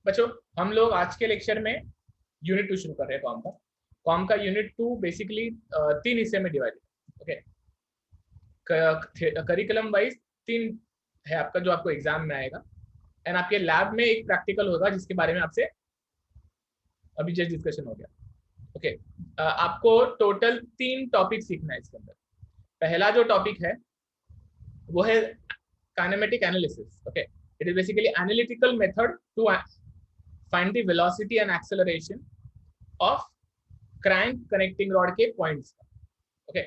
बच्चों हम लोग आज के लेक्चर में यूनिट 2 शुरू कर रहे हैं कॉम का यूनिट 2 बेसिकली 3 हिस्से में डिवाइडेड। ओके, करिकुलम वाइज 3 है आपका जो आपको एग्जाम में आएगा, एंड आपके लैब में एक प्रैक्टिकल होगा जिसके बारे में आपसे अभी जस्ट डिस्कशन हो गया। ओके, आपको टोटल 3 टॉपिक सीखना है इसके अंदर। पहला जो टॉपिक है वो है kinematic analysis. Okay, it is basically analytical method to find the velocity and acceleration of crank connecting rod के पॉइंट्स। ओके,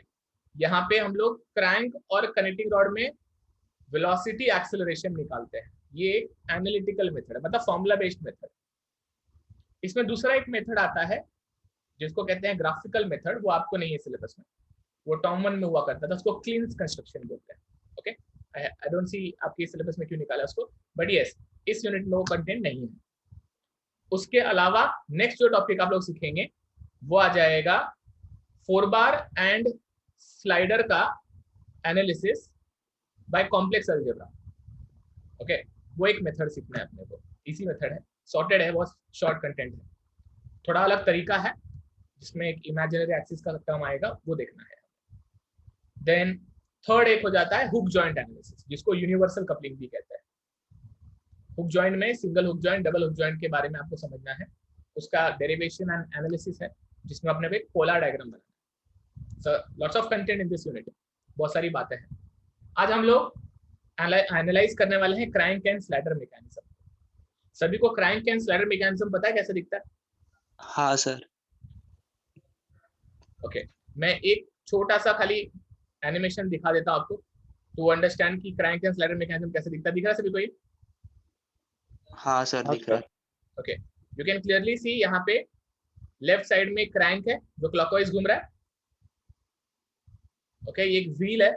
यहाँ पे हम लोग क्रैंक और कनेक्टिंग रॉड में वेलोसिटी एक्सेलरेशन निकालते हैं। ये एक एनालिटिकल मेथड है, मतलब फॉर्मूला बेस्ड मेथड। इसमें दूसरा एक मेथड आता है जिसको कहते हैं ग्राफिकल मेथड, वो आपको नहीं है सिलेबस में, वो टर्म 1 में हुआ करता था, उसको क्लींस कंस्ट्रक्शन बोलते हैं। ओके, आई डोंट सी आपके सिलेबस में क्यों निकाला उसको, बट यस इस यूनिट में वो कंटेंट नहीं है। उसके अलावा नेक्स्ट जो टॉपिक आप लोग सीखेंगे वो आ जाएगा 4 बार एंड स्लाइडर का analysis bye complex algebra. Okay, वो एक मेथड सीखना है अपने को, इसी मेथड है, सॉर्टेड है, बहुत शॉर्ट कंटेंट है, थोड़ा अलग तरीका है जिसमें एक इमेजिनरी एक्सिस का टर्म आएगा, वो देखना है। देन थर्ड एक हो जाता है हुक जॉइंट एनालिसिस, जिसको यूनिवर्सल कपलिंग भी कहते हैं। हुक जॉइंट में single hook joint, double hook joint के बारे में आपको समझना है, उसका डेरिवेशन एंड एनालिसिस है, जिसमें अपने को एक पोलर डायग्राम बनाना है। Lots of content in this unit, बहुत सारी बातें हैं। आज हम लोग एनालाइज करने वाले हैं क्रैंक एंड स्लाइडर मैकेनिज्म। सभी को क्रैंक एंड स्लाइडर मैकेनिज्म पता है कैसे दिखता है? हाँ सर। ओके, मैं एक छोटा सा खाली एनिमेशन दिखा देता हूं आपको टू अंडरस्टैंड कि क्रैंक एंड स्लाइडर मैकेनिज्म कैसे दिखता है। दिख रहा है सभी को ये? हाँ सर, दिख रहा है। Okay, you can clearly see यहाँ पे लेफ्ट साइड में क्रैंक है जो क्लॉकवाइज घूम रहा है। ओके, ये एक व्हील है।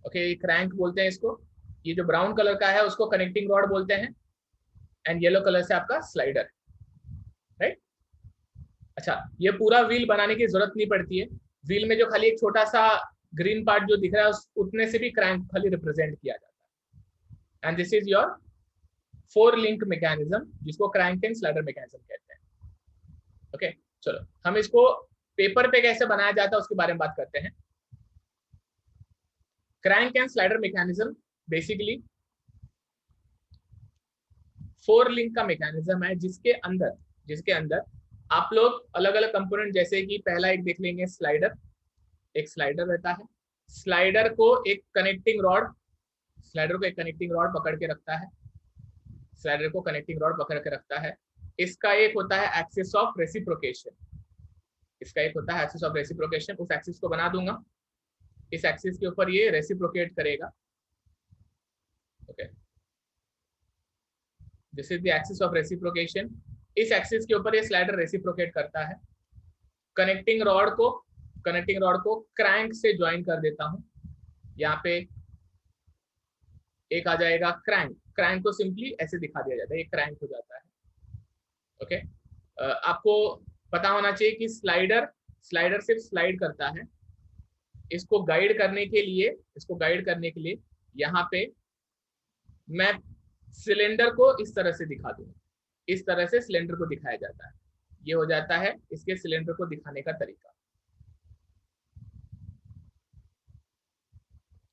ओके, क्रैंक बोलते हैं इसको। ये जो ब्राउन कलर का है उसको कनेक्टिंग रॉड बोलते हैं, एंड येलो कलर से आपका स्लाइडर, राइट? अच्छा, ये पूरा व्हील बनाने की जरूरत नहीं पड़ती है, व्हील में जो खाली एक छोटा सा ग्रीन पार्ट जो दिख रहा है उतने से भी क्रैंक खाली रिप्रेजेंट किया जाता है, and this is your 4 link mechanism, जिसको क्रैंक एंड स्लाइडर मैकेनिज्म कहते हैं। ओके, चलो हम इसको पेपर पे कैसे बनाया जाता है उसके बारे में बात करते हैं। Crank and slider mechanism basically 4 link का मैकेनिज्म है, जिसके अंदर आप लोग अलग अलग कंपोनेंट, जैसे कि पहला एक देख लेंगे स्लाइडर। एक स्लाइडर रहता है, स्लाइडर को एक कनेक्टिंग रॉड पकड़ के रखता है, स्लाइडर को कनेक्टिंग रॉड पकड़ के रखता है। इसका एक होता है एक्सिस ऑफ रेसिप्रोकेशन, उस एक्सिस को बना दूंगा, इस एक्सिस के ऊपर ये रेसिप्रोकेट करेगा। Okay, this is the axis of reciprocation. इस एक्सिस के ऊपर ये स्लाइडर रेसिप्रोकेट करता है। कनेक्टिंग रॉड को क्रैंक से ज्वाइन कर देता हूं। यहाँ पे एक आ जाएगा क्रैंक को सिंपली ऐसे दिखा दिया जाता है, ये क्रैंक हो जाता है। ओके, आपको पता होना चाहिए कि स्लाइडर सिर्फ स्लाइड करता है। इसको गाइड करने के लिए यहाँ पे मैं सिलेंडर को इस तरह से दिखा दूंगा, इस तरह से सिलेंडर को दिखाया जाता है। ये हो जाता है इसके सिलेंडर को दिखाने का तरीका।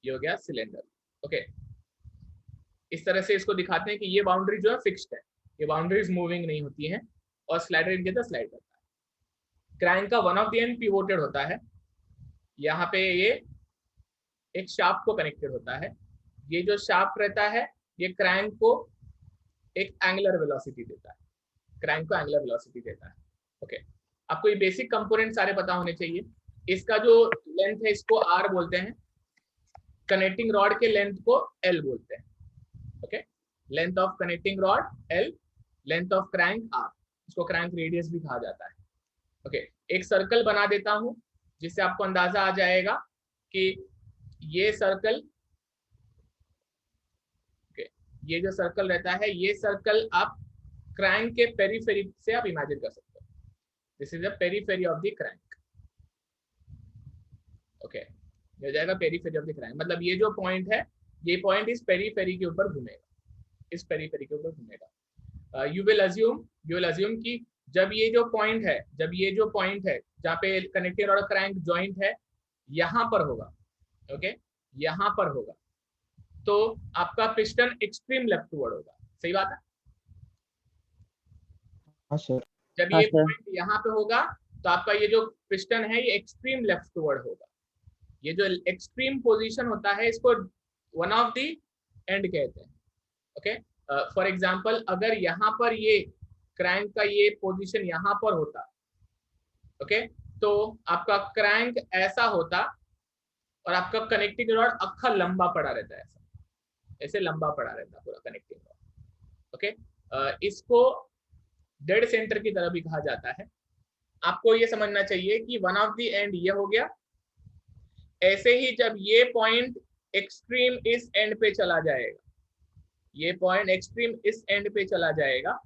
ये हो गया सिलेंडर। ओके, इस तरह से इसको दिखाते हैं कि ये बाउंड्री जो है फिक्स्ड है, ये बाउंड्रीज मूविंग नहीं होती हैं, और स्लाइडर इनके अंदर स्लाइड करता है। क्रैंक का one of the end pivoted होता है, यहाँ पे ये एक शाफ्ट को कनेक्टेड होता है। ये जो शाफ्ट रहता है ये क्रैंक को एक एंगुलर वेलोसिटी देता है। ओके, आपको ये बेसिक कंपोनेंट सारे पता होने चाहिए। इसका जो लेंथ है इसको आर बोलते हैं, कनेक्टिंग रॉड के लेंथ को एल बोलते हैं। Okay, length of connecting rod L, length of crank R, इसको क्रैंक रेडियस भी कहा जाता है। ओके, एक सर्कल बना देता हूं जिससे आपको अंदाजा आ जाएगा कि ये सर्कल, ये जो सर्कल रहता है, ये सर्कल आप क्रैंक के पेरीफेरी से आप इमेजिन कर सकते हो। This is the periphery of the crank. Okay, हो जाएगा पेरीफेरी ऑफ द क्रैंक, मतलब ये जो पॉइंट है, ये पॉइंट इस पेरीफेरी के ऊपर घूमेगा, यू विल अज्यूम कि जब ये जो पॉइंट है जहाँ पे कनेक्टिंग रॉड और क्रैंक जॉइंट है यहाँ पर होगा, ओके, यहाँ पर होगा, तो आपका पिस्टन एक्सट्रीम लेफ्ट वर्ड होगा। सही बात है? हाँ सर। जब हाँ ये सर। पॉइंट यहाँ पे होगा तो आपका ये जो पिस्टन है ये एक्सट्रीम लेफ्ट वर्ड होगा। ये जो एक्सट्रीम पोजीशन होता है इसको वन ऑफ द एंड कहते हैं। ओके, फॉर एग्जांपल अगर यहाँ पर ये क्रैंक का ये पोजीशन यहाँ पर होता, ओके, तो आपका क्रैंक ऐसा होता और आपका कनेक्टिंग रॉड अक्खा लंबा पड़ा रहता है, ऐसे लंबा पड़ा रहता है पूरा कनेक्टिंग रॉड। ओके, इसको डेड सेंटर की तरह भी कहा जाता है। आपको ये समझना चाहिए कि वन ऑफ द एंड ये हो गया, ऐसे ही जब ये पॉइंट एक्सट्रीम इस एंड पे चला जाएगा, ये पॉइंट एक्सट्रीम इस एंड पे चला जाएगा,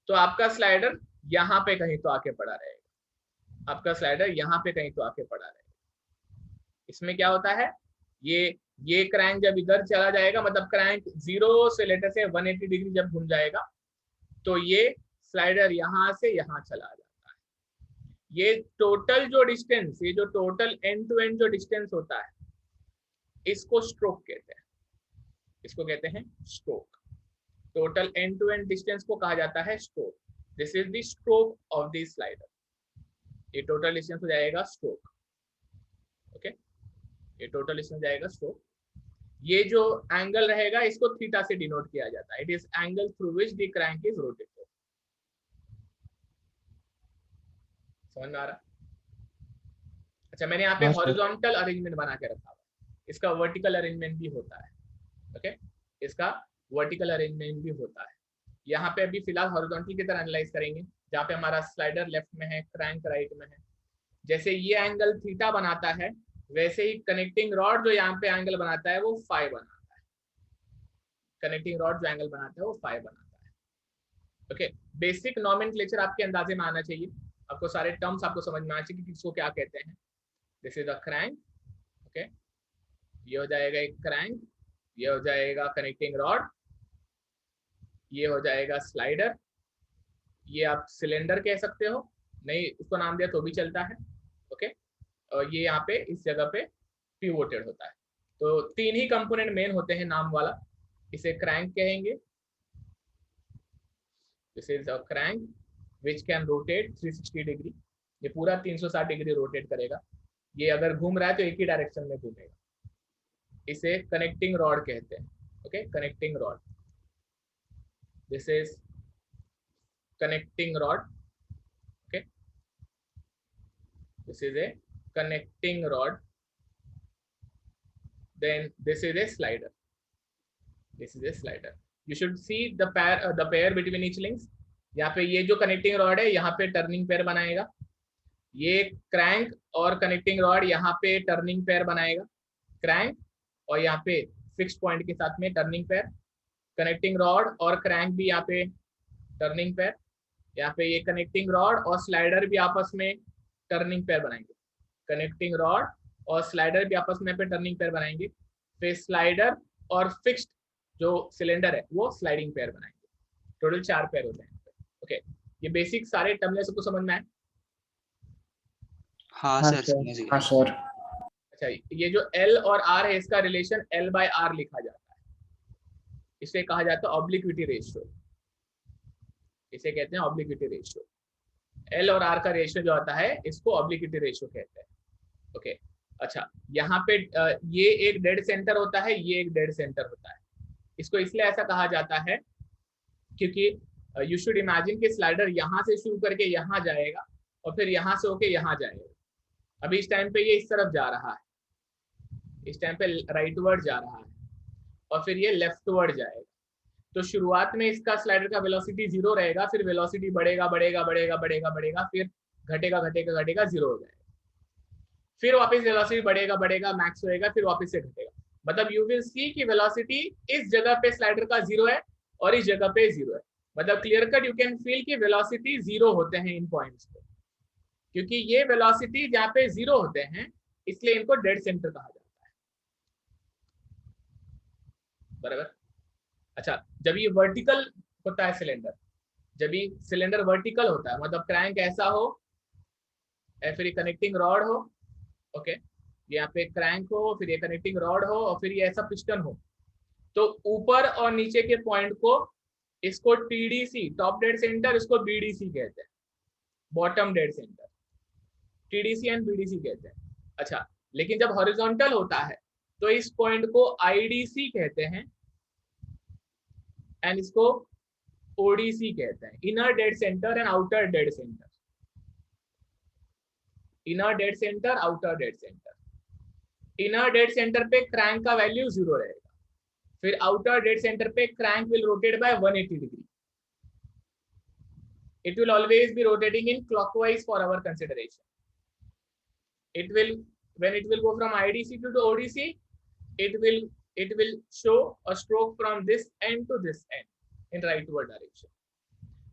तो आपका स्लाइडर यहाँ पे कहीं तो आके पड़ा रहेगा, आपका स्लाइडर यहाँ पे कहीं तो आके पड़ा रहेगा। इसमें क्या होता है, ये क्रैंक जब इधर चला जाएगा, मतलब क्रैंक 0 से लेटर से 180 डिग्री जब घूम जाएगा, तो ये स्लाइडर यहाँ से यहाँ चला जाता है। ये टोटल जो डिस्टेंस, ये जो टोटल एंड टू एंड जो डिस्टेंस होता है, इसको स्ट्रोक कहते हैं, इसको कहते हैं stroke. Total end to end distance को कहा जाता है stroke. This is the stroke of the slider. ये टोटल डिस्टेंस हो जाएगा स्ट्रोक। ओके, ये टोटल डिस्टेंस हो जाएगा स्ट्रोक। ये जो एंगल रहेगा इसको थीटा से डिनोट किया जाता है। It is angle through which the crank is rotated. समझ में आ रहा? अच्छा, मैंने यहाँ पे हाँ सर। हॉरिजॉन्टल अरेंजमेंट बना के रखा हुआ है, इसका वर्टिकल अरेंजमेंट भी होता है। ओके, इसका वर्टिकल अरेंजमेंट भी होता है। यहाँ पे अभी फिलहाल हॉरिजॉन्टल की तरह एनालाइज करेंगे, जहाँ पे हमारा स्लाइडर लेफ्ट में है, क्रैंक राइट में है। जैसे ये एंगल थीटा बनाता है, वैसे ही कनेक्टिंग रॉड जो यहाँ पे एंगल बनाता है वो फाई बनाता है। कनेक्टिंग रॉड जो एंगल बनाता है वो फाई बनाता है। ओके, बेसिक नॉमेनक्लेचर आपके अंदाजे में आना चाहिए, आपको सारे टर्म्स आपको समझ में आना चाहिए कि किसको क्या कहते हैं। This is the crank. Okay, ये हो जाएगा एक क्रैंक, ये हो जाएगा कनेक्टिंग रॉड, ये हो जाएगा स्लाइडर, ये आप सिलेंडर कह सकते हो, नहीं उसको नाम दिया तो भी चलता है। ओके, और ये यहाँ पे इस जगह पे पिवोटेड होता है। तो 3 ही कंपोनेंट मेन होते हैं नाम वाला। इसे क्रैंक कहेंगे, this is a crank which can rotate 360 degree. ये पूरा 360 डिग्री रोटेट करेगा। ये अगर घूम रहा है तो एक ही डायरेक्शन में घूमेगा। इसे कनेक्टिंग रॉड कहते हैं। Okay, connecting rod, this is connecting rod. Okay, this is a connecting rod. Then this is a slider. This is a slider. You should see the pair between each links. यहाँ पे ये जो connecting rod है यहाँ पे turning pair बनाएगा, ये crank और कनेक्टिंग रॉड यहाँ पे टर्निंग पेयर बनाएगा, क्रैंक और यहाँ पे फिक्स पॉइंट के साथ में टर्निंग पेयर, कनेक्टिंग रॉड और क्रैंक भी यहाँ पे टर्निंग पेयर, यहाँ पे ये कनेक्टिंग रॉड और स्लाइडर भी आपस में टर्निंग पेयर बनाएंगे, कनेक्टिंग रॉड और स्लाइडर भी आपस में पे टर्निंग पेयर बनाएंगे। फिर स्लाइडर और फिक्स्ड जो सिलेंडर है वो स्लाइडिंग पेयर बनाएंगे। टोटल 4 पेयर होते हैं। ओके, ये बेसिक सारे टर्म सबको समझ में आए? हाँ हाँ सर, सर। समझ गया। हाँ सर। अच्छा, ये जो L और R है इसका रिलेशन L/R लिखा जाता है, इसे कहा जाता है ऑब्लिक्विटी रेशियो, इसे कहते हैं ऑब्लिक्विटी रेशियो। L और R का रेशियो जो आता है इसको ऑब्लिक्विटी रेशियो कहते हैं। ओके, अच्छा, यहाँ पे ये एक डेड सेंटर होता है, ये एक डेड सेंटर होता है। इसको इसलिए ऐसा कहा जाता है क्योंकि यू शुड इमेजिन कि स्लाइडर यहाँ से शुरू करके यहाँ जाएगा और फिर यहाँ से होके यहाँ जाएगा। अभी इस टाइम पे ये इस तरफ जा रहा है, इस टाइम पे राइटवर्ड जा रहा है और फिर ये लेफ्टवर्ड जाएगा। तो शुरुआत में इसका स्लाइडर का वेलोसिटी 0 रहेगा, फिर वेलोसिटी बढ़ेगा बढ़ेगा बढ़ेगा बढ़ेगा बढ़ेगा, फिर घटेगा घटेगा घटेगा 0 हो जाएगा, फिर वापस वेलोसिटी बढ़ेगा बढ़ेगा मैक्स होएगा, फिर वापस से घटेगा। मतलब यू विल सी कि वेलोसिटी इस जगह पे स्लाइडर का 0 है और इस जगह पे 0 है। मतलब clear cut you can feel कि वेलोसिटी 0 होते हैं इन पॉइंट्स पे, क्योंकि ये वेलोसिटी जहाँ पे 0 होते हैं इसलिए इनको डेड सेंटर कहा जाता है। बराबर। अच्छा, जब ये वर्टिकल होता है सिलेंडर, जब भी सिलेंडर वर्टिकल होता है, मतलब क्रैंक ऐसा हो या फिर ये कनेक्टिंग रॉड हो, ओके, यहाँ पे क्रैंक हो, फिर ये कनेक्टिंग रॉड हो, और फिर ये ऐसा पिस्टन हो, तो ऊपर और नीचे के पॉइंट को, इसको टीडीसी, टॉप डेड सेंटर, इसको बीडीसी कहते हैं, bottom dead centre, TDC and BDC कहते हैं। अच्छा, लेकिन जब हॉरिजॉन्टल होता है तो इस पॉइंट को आईडीसी कहते हैं एंड इसको ओडीसी कहते हैं, inner dead centre and outer dead centre. Inner dead centre, outer dead centre. Inner dead centre पे क्रैंक का वैल्यू 0 रहेगा, फिर आउटर डेड सेंटर पे crank will rotate bye 180 degree. It will always be rotating in clockwise for our consideration. It will, when it will go from IDC to ODC, it will show a stroke from this end to this end in rightward direction.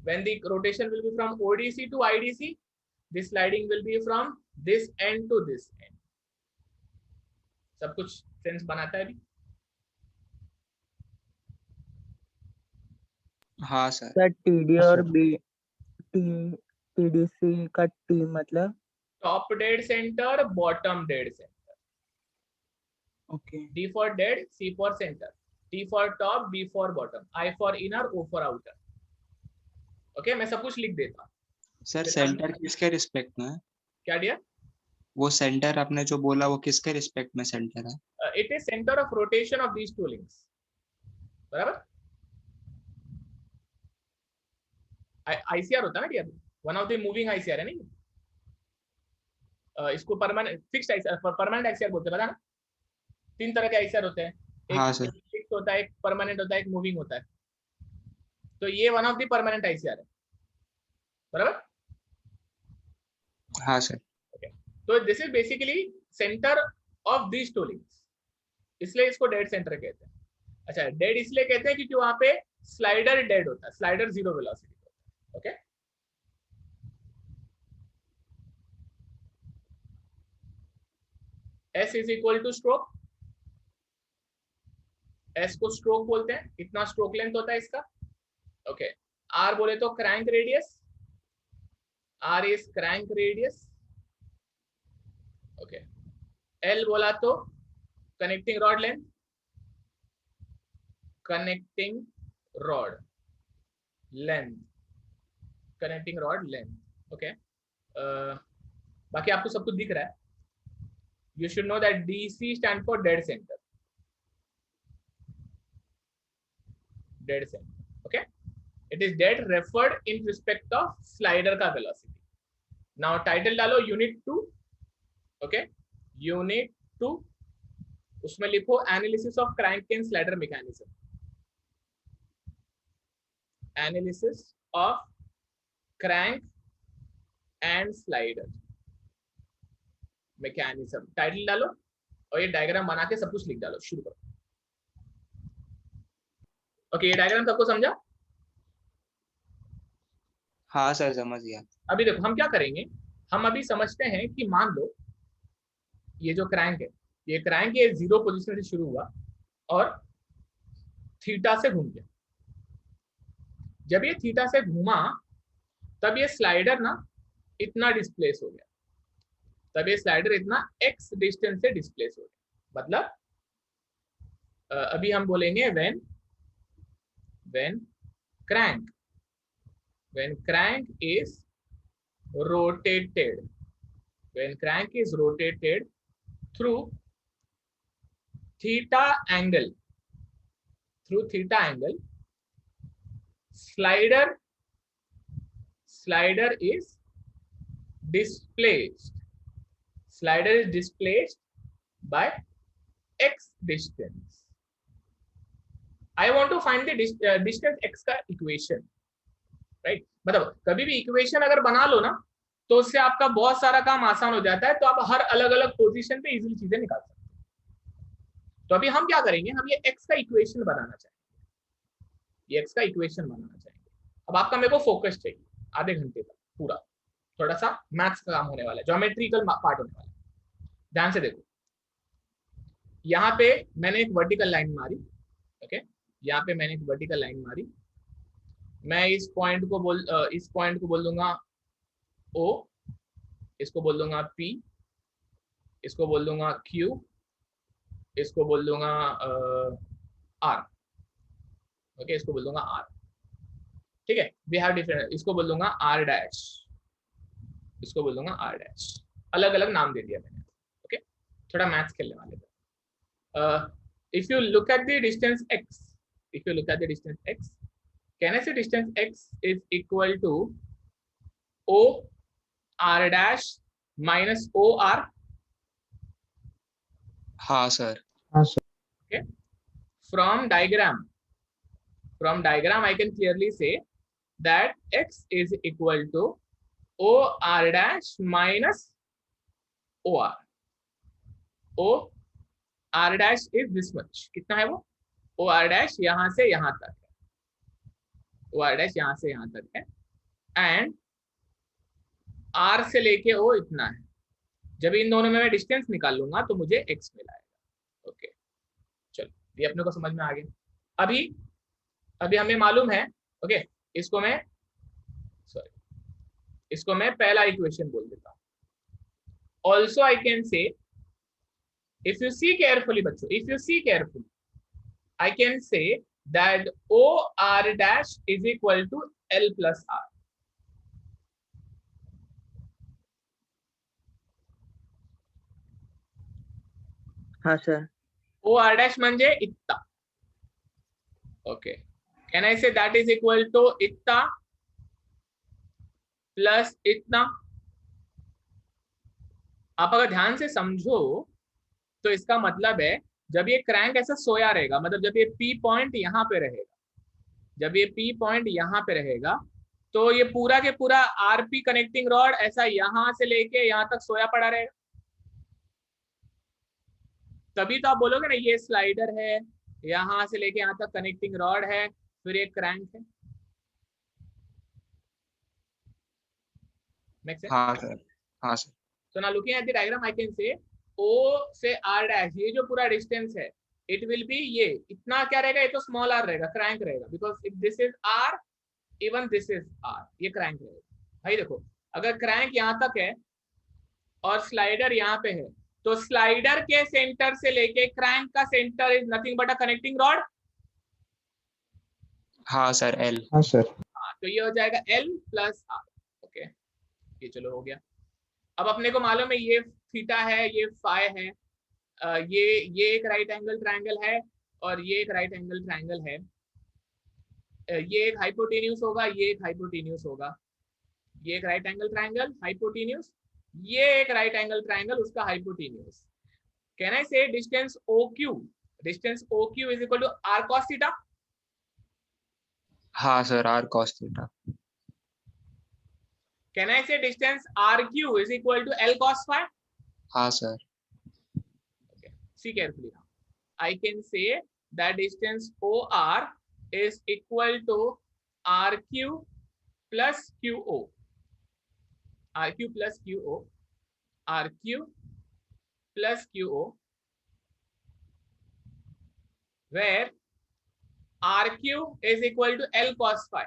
When the rotation will be from ODC to IDC, the sliding will be from this end to this end. सब कुछ sense बनाता है अभी? हाँ sir. Sir TD और TDC का T मतलब top dead centre, bottom dead centre. Okay. D for dead, C for center, T for top, B for bottom, I for inner, O for outer. Okay, मैं सब कुछ लिख देता हूँ। Sir centre किसके रिस्पेक्ट में है? क्या डियर? वो सेंटर आपने जो बोला वो किसके रिस्पेक्ट में सेंटर है? It is centre of rotation of these two links. बराबर? आईसीआर होता है ना dear, one of the moving ICR है नहीं? इसको permanent fixed ICR, permanent ICR बोलते हैं, पता ना? 3 तरह के आईसीआर होते हैं, हाँ एक सर। फिक्स्ड होता है, एक परमानेंट होता है, एक मूविंग होता है। तो ये one of the permanent ICR है। बराबर? हाँ सर। तो this is basically centre of these two links, इसलिए इसको डेड सेंटर कहते हैं। अच्छा, डेड इसलिए कहते हैं क्योंकि वहां पे स्लाइडर डेड होता है, स्लाइडर 0 वेलोसिटी होता है। Okay, S is equal two stroke. S को स्ट्रोक बोलते हैं, इतना स्ट्रोक लेंथ होता है इसका। ओके, R बोले तो crank radius, R is crank radius. Okay, L बोला तो connecting rod length, connecting rod length, connecting rod length. Okay, बाकी आपको सब कुछ दिख रहा है। You should know that DC stand for dead center. Dead center. Okay. It is dead referred in respect of slider का velocity. Now title डालो unit 2. Okay. Unit 2. उसमें लिखो analysis of crank and slider mechanism. Analysis of crank and slider mechanism. Title डालो और ये diagram बना के सब कुछ लिख डालो, शुरू करो। ओके, ये डायग्राम सबको समझा? हाँ सर, समझ गया। अभी देखो हम क्या करेंगे, हम अभी समझते हैं कि मान लो ये जो क्रैंक है, ये क्रैंक ये 0 पोजीशन से शुरू हुआ और थीटा से घूम गया। जब ये थीटा से घूमा तब ये स्लाइडर ना इतना डिस्प्लेस हो गया, तब ये स्लाइडर इतना x डिस्टेंस से डिस्प्लेस हो गया। मतलब अभी हम बोलेंगे when crank is rotated, when crank is rotated through theta angle, slider is displaced. Slider is displaced by x distance. I want to find the distance x का equation, right? मतलब कभी भी इक्वेशन अगर बना लो ना तो उससे आपका बहुत सारा काम आसान हो जाता है, तो आप हर अलग अलग पोजीशन पे इजीली चीजें निकाल सकते हैं। तो अभी हम क्या करेंगे, हम ये x का इक्वेशन बनाना चाहेंगे, ये x का इक्वेशन बनाना चाहेंगे। अब आपका मेरे को फोकस चाहिए आधे घंटे तक पूरा, थोड़ा सा मैथ्स का काम होने वाला है, ज्योमेट्रिकल पार्ट होने वाला है। ध्यान से देखो, यहाँ पे मैंने एक वर्टिकल लाइन मारी। ओके, यहाँ पे मैंने एक वर्टिकल लाइन मारी मैं इस पॉइंट को बोल दूंगा O, इसको बोल दूंगा P, इसको बोल दूंगा Q, इसको बोल दूंगा R। ओके, इसको बोल दूंगा R। ठीक है, वी हैव डिफरेंट, इसको बोल दूंगा R डैश, इसको बोल दूंगा R डैश। अलग अलग नाम दे दिया मैंने। ओके, थोड़ा मैथ्स खेलने वाले थे। If you look at the distance x, if you look at the distance x, can I say distance x is equal to O R dash minus O R? हाँ sir. Okay, from diagram I can clearly say that x is equal to O R dash minus O R. O R dash is this much, कितना है वो? O R dash यहां से यहां तक है, O R dash यहां से यहां तक है, एंड R से लेके O इतना है। जब इन दोनों में मैं डिस्टेंस निकाल लूंगा तो मुझे x मिलाएगा। ओके, चलो ये अपने को समझ में आ गया। अभी हमें मालूम है। ओके, इसको मैं पहला इक्वेशन बोल देता हूं। Also I can say, if you see carefully बच्चों, if you see carefully, I can say that O R dash is equal to L plus R. हाँ सर। O R dash म्हणजे इतना। Okay, can I say that is equal to इतना plus इतना? आप अगर ध्यान से समझो तो इसका मतलब है जब ये क्रैंक ऐसा सोया रहेगा, मतलब जब ये P पॉइंट यहाँ पे रहेगा, जब ये P पॉइंट यहाँ पे रहेगा तो ये पूरा के पूरा RP कनेक्टिंग रॉड ऐसा यहां से लेके यहाँ तक सोया पड़ा रहेगा। तभी तो आप बोलोगे ना ये स्लाइडर है, यहां से लेके यहाँ तक कनेक्टिंग रॉड है, फिर एक क्रैंक है। हाँ सर। हाँ sir. So now looking at the diagram I can say O से R dash, ये जो पूरा डिस्टेंस है, it will be ये इतना क्या रहेगा? ये तो स्मॉल r रहेगा, क्रैंक रहेगा, because if this is R, even this is R, ये क्रैंक रहेगा। भाई देखो, अगर क्रैंक यहाँ तक है और स्लाइडर यहाँ पे है, तो स्लाइडर के सेंटर से लेके क्रैंक का centre is nothing but a connecting rod. हाँ सर, L। हाँ सर। हाँ, तो ये हो जाएगा L प्लस R। ओके, ये चलो हो गया। अब अपने को मालूम है ये थीटा है, ये फाई है, ये एक राइट एंगल ट्रायंगल है और ये एक राइट एंगल ट्रायंगल है। ये एक हाइपोटेन्यूज होगा, ये एक हाइपोटेन्यूज होगा, ये एक राइट एंगल ट्रायंगल हाइपोटेन्यूज, ये एक राइट एंगल ट्रायंगल उसका hypotenuse. Can I say distance OQ is equal to R cos theta? हाँ sir, R cos theta. Can I say distance RQ is equal to L cos phi? हाँ sir. See carefully now. I can say that distance OR is equal to RQ plus QO. RQ plus QO. RQ plus QO. Where RQ is equal to L cos phi.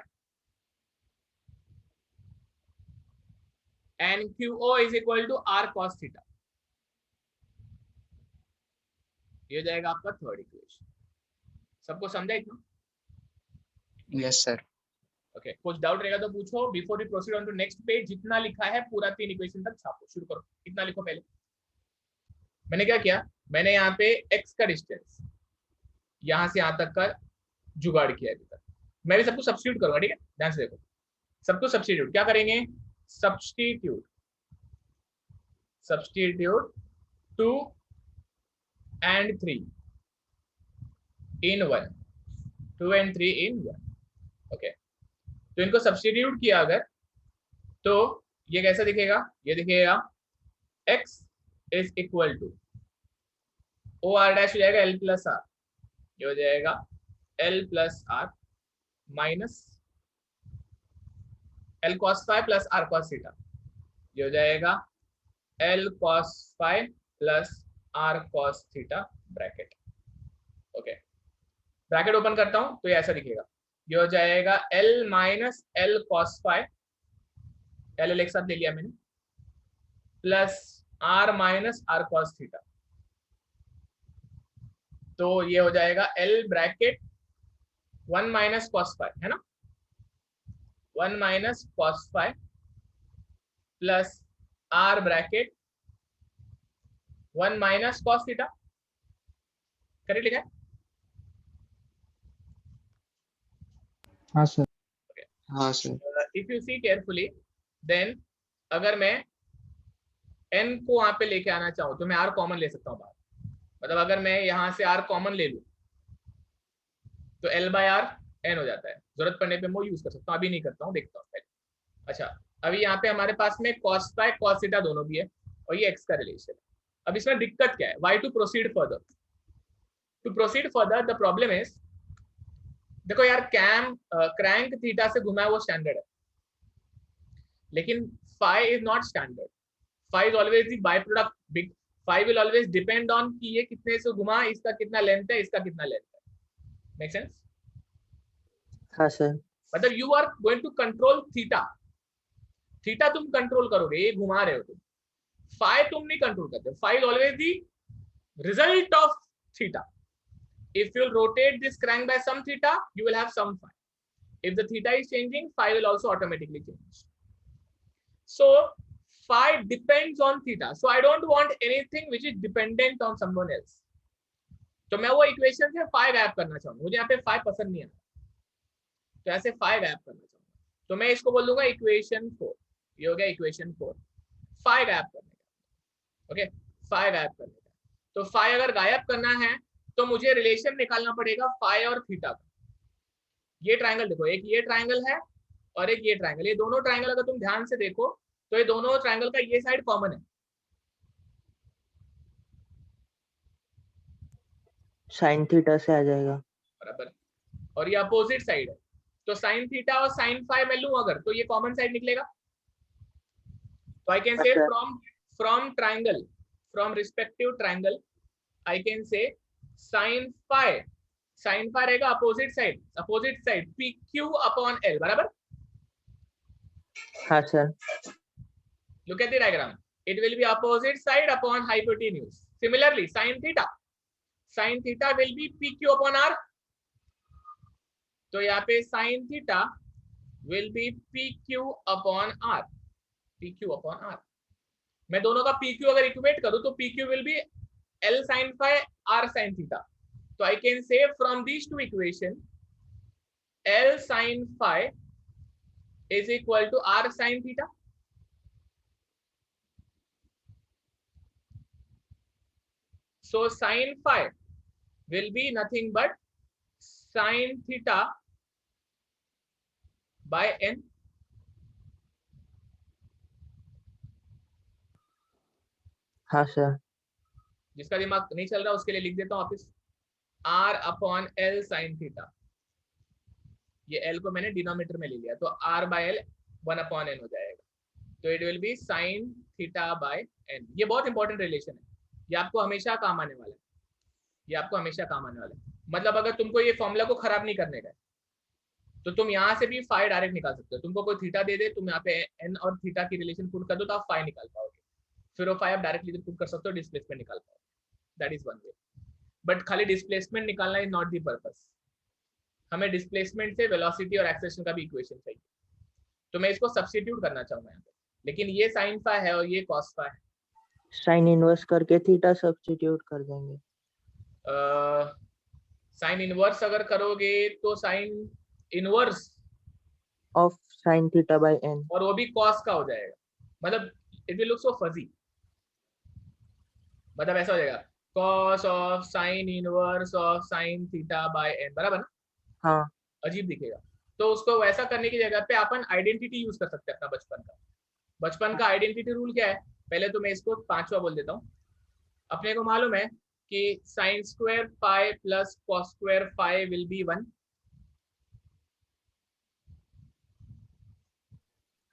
And QO is equal to R cos theta. ये जाएगा आपका third equation. सबको समझा इतना? Yes sir. Okay, कुछ doubt रहेगा तो पूछो। Before we proceed on to next page, जितना लिखा है पूरा 3 इक्वेशन तक छापो, शुरू करो। इतना लिखो पहले। मैंने क्या किया, मैंने यहाँ पे x का डिस्टेंस यहाँ से यहाँ तक का जुगाड़ किया अभी तक। मैं भी सबको सब्स्टिट्यूट करूंगा, ठीक है? ध्यान से देखो, सबको सब्स्टिट्यूट क्या करेंगे? Substitute 2 and 3 in 1, 2 and 3 in 1। Okay, तो इनको सब्स्टिट्यूट किया अगर, तो ये कैसा दिखेगा? ये दिखेगा x is equal to OR dash हो जाएगा L प्लस R, ये हो जाएगा L plus R minus L cos phi plus R cos theta, ये हो जाएगा L cos phi plus R cos theta bracket. Okay, bracket open करता हूं तो ये ऐसा दिखेगा। ये हो जाएगा L minus L cos phi, L एक साथ ले लिया मैंने, plus R minus R cos theta. तो ये हो जाएगा L bracket 1 minus cos phi, है ना, 1 minus cos phi plus R bracket 1 minus cos theta. Correct लिखा है? हाँ सर। हाँ sir. If you see carefully then, अगर मैं n को वहां पे लेके आना चाहूँ तो मैं r कॉमन ले सकता हूँ बाहर। मतलब अगर मैं यहाँ से r कॉमन ले लूँ तो l बाय r n हो जाता है। जरूरत पड़ने पे मैं यूज कर सकता हूँ, अभी नहीं करता हूँ, देखता हूँ पहले। अच्छा, अभी यहाँ पे हमारे पास में cos फाई cos थीटा दोनों भी है और ये x का रिलेशन है। अब इसमें दिक्कत क्या है? why to proceed further? to proceed further the problem is, देखो यार, क्रैंक थीटा से घुमा है वो स्टैंडर्ड है, लेकिन phi is not standard. Phi is always the byproduct, big phi will always depend on कि ये कितने से घुमा, इसका कितना लेंथ है, इसका कितना लेंथ है। Make sense? हाँ सर। मतलब you are going to control theta, theta तुम कंट्रोल करोगे, ये घुमा रहे हो तुम, फाई तुम नहीं कंट्रोल करते। Phi is always the result of theta. If you rotate this crank by some theta, you will have some phi. If the theta is changing, phi will also automatically change. So phi depends on theta. So I don't want anything which is dependent on someone else. तो मैं वो equation से phi गायब करना चाहूंगा, मुझे यहाँ पे phi पसंद नहीं आता, तो ऐसे phi गायब करना चाहूंगा, तो मैं इसको बोल दूंगा इक्वेशन 4। ये हो गया इक्वेशन 4, phi गायब करने का। ओके, phi गायब करने का। तो phi अगर गायब करना है तो मुझे रिलेशन निकालना पड़ेगा फाई और थीटा का। ये ट्रायंगल देखो, एक ये ट्रायंगल है और एक ये ट्रायंगल, ये दोनों ट्रायंगल अगर तुम ध्यान से देखो तो ये दोनों ट्रायंगल का ये साइड कॉमन है। साइन थीटा से आ जाएगा। बराबर। और ये अपोजिट साइड है, तो साइन थीटा और साइन फाई मैं लूं अगर, तो ये कॉमन साइड निकलेगा। तो I can say from triangle, from respective triangle I can say sine phi, sine phi रहेगा opposite side P Q upon L, बराबर। हाँ sir. Look at the diagram. It will be opposite side upon hypotenuse. Similarly, sin theta will be pq upon r. तो यहाँ पे sin theta will be pq upon r. pq upon r. मैं दोनों का pq अगर equate करूँ तो pq will be l sin phi r sin theta. So I can say from these two equations, l sin phi is equal to r sin theta. So sin phi will be nothing but sin theta by n. हाँ sir. जिसका दिमाग नहीं चल रहा उसके लिए लिख देता हूँ वापिस, r upon l sin theta. ये l को मैंने डिनोमिनेटर में ले लिया, तो r by l 1 upon n हो जाएगा। तो it will be sin theta by n। ये बहुत इंपॉर्टेंट रिलेशन है, ये आपको हमेशा काम आने वाला है, ये आपको हमेशा काम आने वाला है। मतलब अगर तुमको ये फॉर्मूला को खराब नहीं करने का है तो तुम यहाँ से भी फाई डायरेक्ट निकाल सकते हो। तुमको कोई थीटा दे दे, तुम यहाँ पे n और थीटा की रिलेशन पुट कर दो तो आप फाई निकाल पाओगे, फिर वो फाई आप डायरेक्टली पुट कर सकते हो, डिस्प्लेसमेंट निकाल पाओगे। That is one way. But खाली डिस्प्लेसमेंट निकालना इज नॉट द पर्पस, हमें डिस्प्लेसमेंट से वेलोसिटी और एक्सेलरेशन का भी इक्वेशन चाहिए। तो मैं इसको सब्स्टिट्यूट करना चाहूंगा यहाँ पे, लेकिन ये साइन फाई है और ये कॉस फाई है। साइन इनवर्स करके थीटा सब्स्टिट्यूट कर देंगे। साइन इनवर्स अगर करोगे तो sine inverse of sine theta by n, और वो भी कॉस का हो जाएगा। मतलब it will look so fuzzy, मतलब ऐसा हो जाएगा cos of sine inverse of sine theta by n, बराबर ना? हाँ। अजीब दिखेगा। तो उसको वैसा करने की जगह पे अपन आइडेंटिटी यूज कर सकते हैं अपना बचपन का। बचपन का आइडेंटिटी रूल क्या है? पहले तो मैं इसको 5वां बोल देता हूँ। अपने को मालूम है कि sine square phi plus cos square phi will be 1।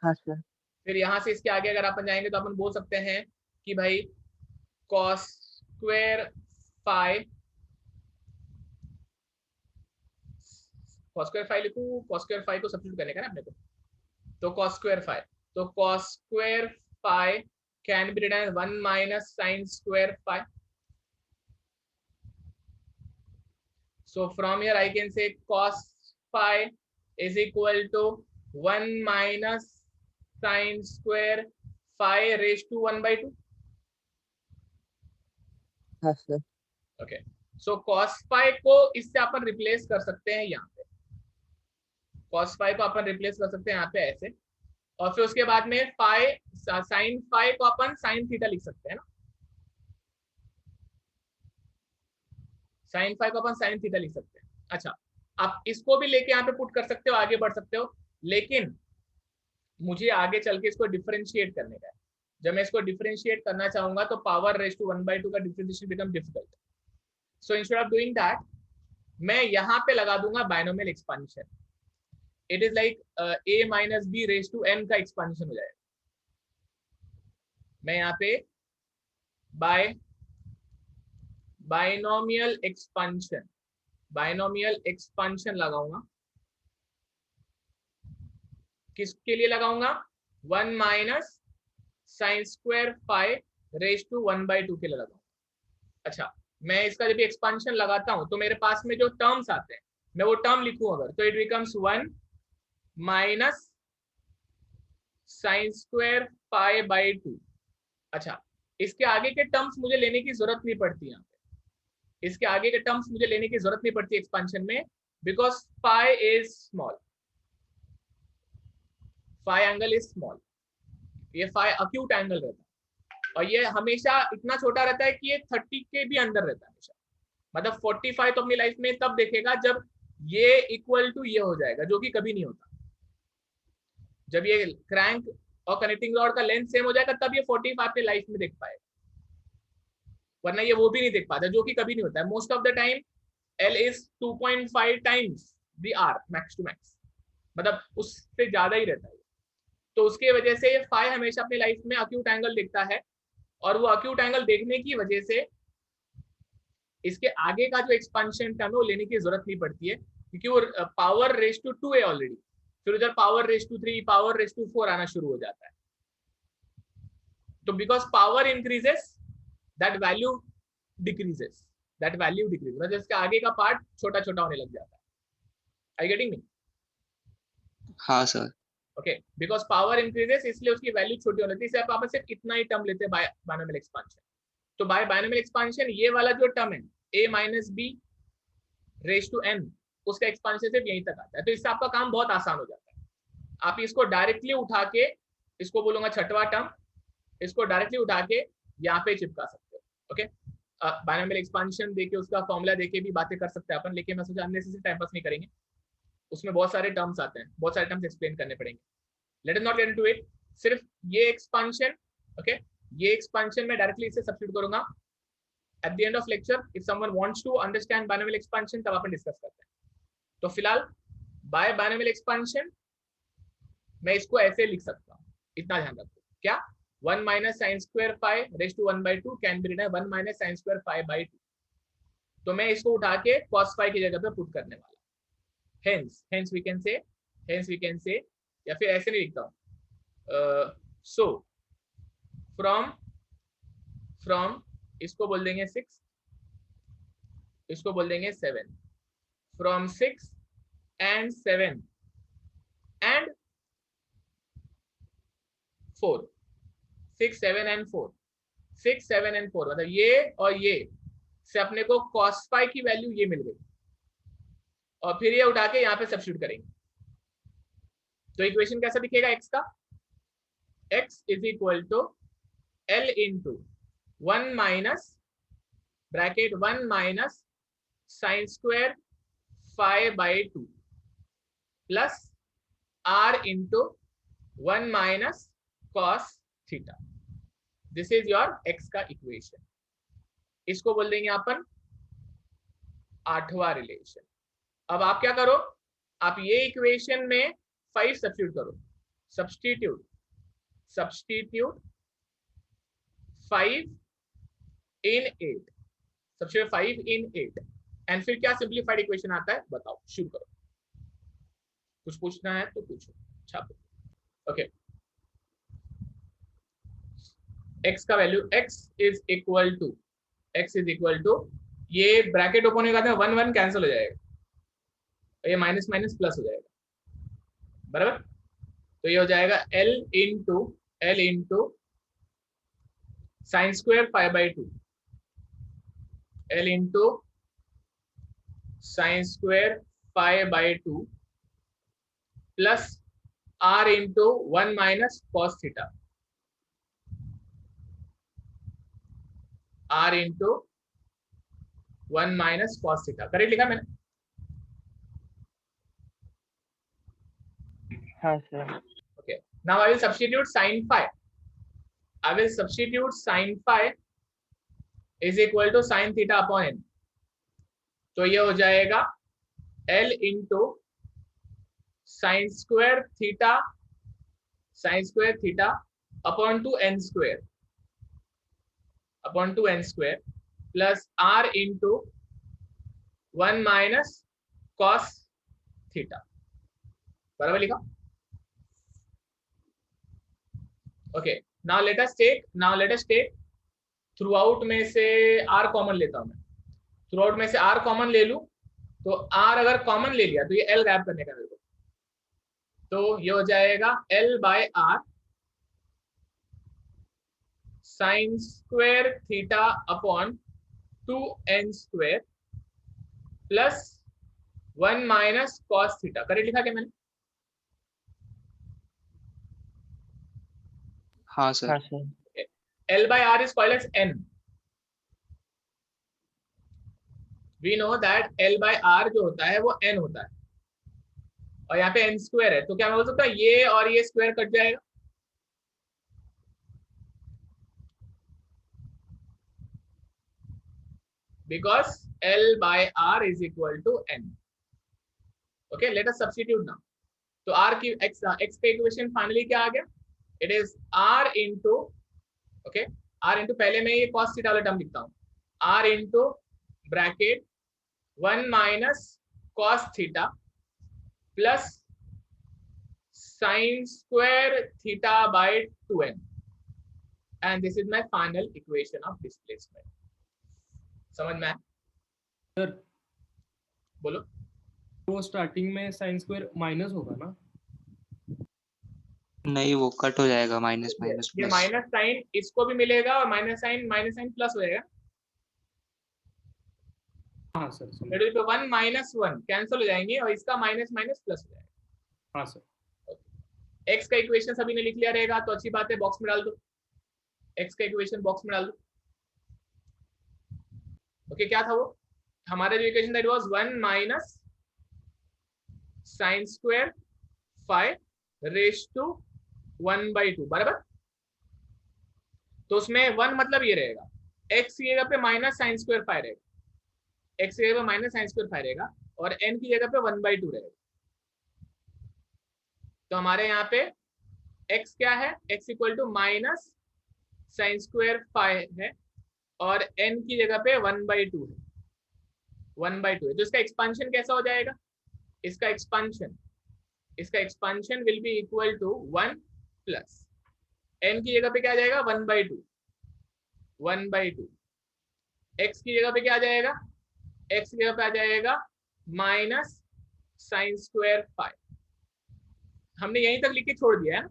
हाँ सर। फिर यहाँ से इसके आगे अगर अपन जाएंगे तो अपन बोल सकते हैं कि भाई cos square phi cos square five लिखूं, cos स्क्वायर फाइव को सब्स्टिट्यूट करने का ना अपने को, तो cos स्क्वायर फाइव, तो cos square five can be written 1 minus sin square five. So from here I can say cos phi is equal to 1 minus sin square phi raised to 1 by 2. हाँ sir. Okay. So cos phi को इससे अपन replace कर सकते हैं यहाँ पे, cos phi को अपन replace कर सकते हैं यहाँ पे ऐसे, और फिर उसके बाद में phi sin phi को अपन sin थीटा लिख सकते हैं ना, sin phi को अपन sin थीटा लिख सकते हैं. अच्छा, आप इसको भी लेके यहाँ पे पुट कर सकते हो, आगे बढ़ सकते हो, लेकिन मुझे आगे चल के इसको डिफरेंशिएट करने का है. जब मैं इसको डिफरेंशिएट करना चाहूंगा तो पावर रेज टू 1/2 का differentiation become difficult. So instead of doing that मैं यहाँ पे लगा दूंगा binomial expansion. It is like a minus B raise to n का एक्सपांशन हो जाएगा. मैं यहाँ पे बायनोमियल एक्सपांशन लगाऊंगा. किसके लिए लगाऊंगा? 1 minus sine square five raise to 1/2 के लिए लगाऊंगा. अच्छा, मैं इसका जब एक्सपांशन लगाता हूं तो मेरे पास में जो टर्म्स आते हैं मैं वो टर्म लिखूं अगर, तो it becomes 1 minus sine square five by 2. अच्छा, इसके आगे के टर्म्स मुझे लेने की जरूरत नहीं पड़ती यहाँ पे, इसके आगे के टर्म्स मुझे लेने की जरूरत नहीं पड़ती एक्सपांशन में, because phi is small, phi angle is small. ये फाई अक्यूट एंगल रहता है और ये हमेशा इतना छोटा रहता है कि ये 30 के भी अंदर रहता है हमेशा. मतलब 45 तो अपनी लाइफ में तब देखेगा जब ये इक्वल टू ये हो जाएगा, जो कि कभी नहीं होता. जब ये क्रैंक और कनेक्टिंग रॉड का लेंथ सेम हो जाएगा तब ये 45 अपनी लाइफ में देख पाएगा, वरना ये वो भी नहीं देख पाता, जो कि कभी नहीं होता है. Most of the time L is 2.5 times the R max to max, मतलब उससे ज्यादा ही रहता है. तो उसके वजह से ये फाई हमेशा अपनी लाइफ में अक्यूट एंगल देखता है, और वो अक्यूट एंगल देखने की वजह से इसके आगे का जो एक्सपांशन टर्म है वो लेने की जरूरत नहीं पड़ती है, क्योंकि वो पावर रेज टू 2 है ऑलरेडी. फिर उधर power raise to 3, power raise to 4 आना शुरू हो जाता है. तो because power increases that value decreases, मतलब इसके आगे का पार्ट छोटा छोटा होने लग जाता है. Are you getting me? हाँ sir. Okay, because power increases इसलिए उसकी वैल्यू छोटी होने लगती है. इसलिए आप सिर्फ इतना ही टर्म लेते हैं बायनोमियल एक्सपांशन. तो बाय बायनोमियल एक्सपांशन ये वाला जो टर्म है a minus B raise to n, उसका एक्सपांशन सिर्फ यहीं तक आता है. तो इससे आपका काम बहुत आसान हो जाता है. आप इसको डायरेक्टली उठा के, इसको बोलूंगा छठवां टर्म, इसको डायरेक्टली उठा के यहाँ पे चिपका सकते हो. ओके, बायनोमियल एक्सपांशन देके उसका फॉर्मूला देके भी बातें कर सकते हैं अपन, लेकिन मैं सोचा अननेसेसरी टाइम पास नहीं करेंगे. उसमें बहुत सारे टर्म्स आते हैं, बहुत सारे टर्म्स एक्सप्लेन करने पड़ेंगे. Let us not get into it. सिर्फ ये एक्सपांशन, ओके, ये एक्सपांशन मैं डायरेक्टली इससे सब्स्टिट्यूट करूंगा. At the end of lecture if someone wants to understand binomial expansion तब अपन डिस्कस करते हैं. तो फिलहाल बाय बायनोमियल एक्सपांशन मैं इसको ऐसे लिख सकता हूँ, इतना ध्यान रखो. क्या? 1 minus sine square five raise to 1/2 can be written 1 minus sine square five by 2. तो मैं इसको उठा के cos फाइव की जगह पे पुट करने वाला. hence we can say या फिर ऐसे नहीं लिखता हूँ. so from इसको बोल देंगे 6, इसको बोल देंगे 7. from 6 and 7 and 4, 6, 7 and 4, 6, 7 and 4, मतलब ये और ये से अपने को cos फाई की वैल्यू ये मिल गई, और फिर ये उठा के यहाँ पे सब्स्टिट्यूट करेंगे. तो इक्वेशन कैसा दिखेगा x का? x is equal to L into 1 minus bracket 1 minus sine square five by 2 plus R into 1 minus cos theta. This is your x का इक्वेशन. इसको बोल देंगे अपन 8वां रिलेशन. अब आप क्या करो, आप ये इक्वेशन में 5 सब्स्टिट्यूट करो. Substitute 5 in 8, substitute 5 in 8 and फिर क्या सिंपलीफाइड इक्वेशन आता है बताओ, शुरू करो. कुछ पूछना है तो पूछो, छापो। ओके, x का value x is equal to ये ब्रैकेट ओपन होगा तो 1 1 कैंसिल हो जाएगा, ये माइनस माइनस प्लस हो जाएगा, बराबर। तो ये हो जाएगा L into sine square 5/2, L into sine square 5/2 plus R into 1 minus cos theta, R into 1 minus cos theta. Correct लिखा मैंने? हाँ sir. Okay. Now I will substitute sin phi. I will substitute sin phi is equal to sin theta upon n. तो ये हो जाएगा L into sine square theta upon two n square plus R into 1 minus cos theta, बराबर लिखा? Okay, now let us take throughout में से r common लेता हूं मैं। थ्रू आउट में से r कॉमन ले लूं तो r अगर कॉमन ले लिया तो ये l गैप करने का मेरे को, तो ये हो जाएगा L/r sign square theta upon 2n square plus 1 minus cos theta. Correct लिखा क्या मैंने? हाँ सर। हाँ sir. L/r is called as n. We know that L/r जो होता है वो n होता है, और यहाँ पे n स्क्वायर है, तो क्या मैं बोल सकता हूँ ये और ये स्क्वायर कट जाएगा, because L/r is equal to n. Okay, let us substitute now. तो r की x का इक्वेशन फाइनली क्या आ गया? It is r into, okay, r into पहले मैं ये cos थीटा वाला टर्म लिखता हूँ, r into bracket 1 minus cos theta plus sin square theta by 2n, and this is my final equation of displacement. समझ में आया? सर बोलो। तो स्टार्टिंग में साइन स्क्वायर माइनस होगा ना? नहीं, वो कट हो जाएगा, माइनस माइनस ये प्लस। माइनस साइन इसको भी मिलेगा और माइनस साइन प्लस हो जाएगा। हाँ सर समझ। मिडिल पे 1 माइनस 1 कैंसिल हो जाएंगे और इसका माइनस माइनस प्लस हो जाएगा। हाँ सर। एक्स का इक्वेशन सभी ने लिख लिया रहेगा तो अच्छी बात है, बॉक्स में डाल दो, एक्स का इक्वेशन बॉक्स में डाल दो। ओके, क्या था वो हमारा जो इक्वेशन था? It was 1 minus sine square 5 raise to 1/2, बराबर। तो उसमें 1 मतलब ये रहेगा x की जगह पे माइनस साइन स्क्वायर 5 रहेगा, x की जगह पे माइनस साइन स्क्वायर 5 रहेगा और n की जगह पे 1/2 रहेगा। तो हमारे यहाँ पे x क्या है? x equal to minus sine square 5 है और n की जगह पे 1/2 है, 1/2 है। तो इसका एक्सपांशन कैसा हो जाएगा? इसका expansion will be equal to 1 plus n की जगह पे क्या आ जाएगा? 1/2, x की जगह पे क्या आ जाएगा? x की जगह पे आ जाएगा माइनस साइन स्क्वायर 5। हमने यहीं तक लिख के छोड़ दिया है ना,